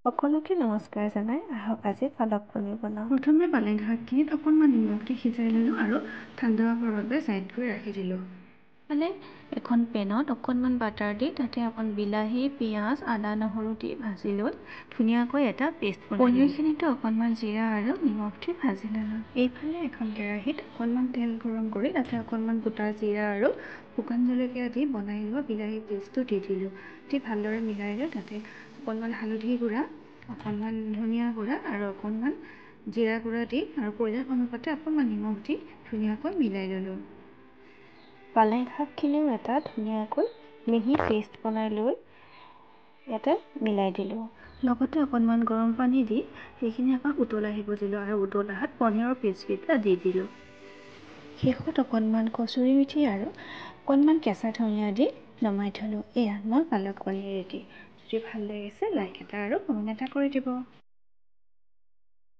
সকলোকে নমস্কাৰ জনাই আহক আজি পালক পনীৰ বনাওঁ। প্ৰথমে পালেং শাকখিনিত অকণমান নিমখ দি সিজাই ল'লোঁ আৰু ঠাণ্ডা হ'বৰ বাবে ছাইড কৰি ৰাখি দিলোঁ। মানে এখন পেনত অকণমান বাটাৰ দি তাতে অকণ বিলাহী, পিঁয়াজ, আদা, নহৰু দি ভাজি লৈ ধুনীয়াকৈ এটা পেষ্ট বনাই পনীৰখিনিতো অকণমান জিৰা আৰু নিমখ দি ভাজি ল'লোঁ। এইফালে এখন কেৰাহীত অকণমান তেল গৰম কৰি তাতে অকণমান গোটা জিৰা আৰু শুকান জলকীয়া দি বনাই লোৱা বিলাহী পেষ্টটো দি দিলোঁ। দি ভালদৰে মিলাই লৈ তাতে অকণমান হালধি গুড়া, অকণমান ধনিয়া গুড়া আৰু অকণমান জিৰা গুড়া দি আৰু পৰিয়াল অনুপাতে অকণমান নিমখ দি ধুনীয়াকৈ মিলাই ল'লোঁ। পালেং শাকখিনিও এটা ধুনীয়াকৈ মিহি পেষ্ট বনাই লৈ ইয়াতে মিলাই দিলোঁ। লগতে অকণমান গৰম পানী দি সেইখিনি আকৌ উতলাই আহিব দিলোঁ আৰু উতলাত পনীৰৰ পেষ্টকেইটা দি দিলোঁ। শেষত অকণমান কচুৰি মেথি আৰু অকণমান কেঁচা ধনিয়া দি নমাই থলোঁ। এয়া মোৰ পালক পনীৰ ৰেডি। যদি ভাল লাগিছে লাইক এটা আৰু কমেণ্ট এটা কৰি দিব।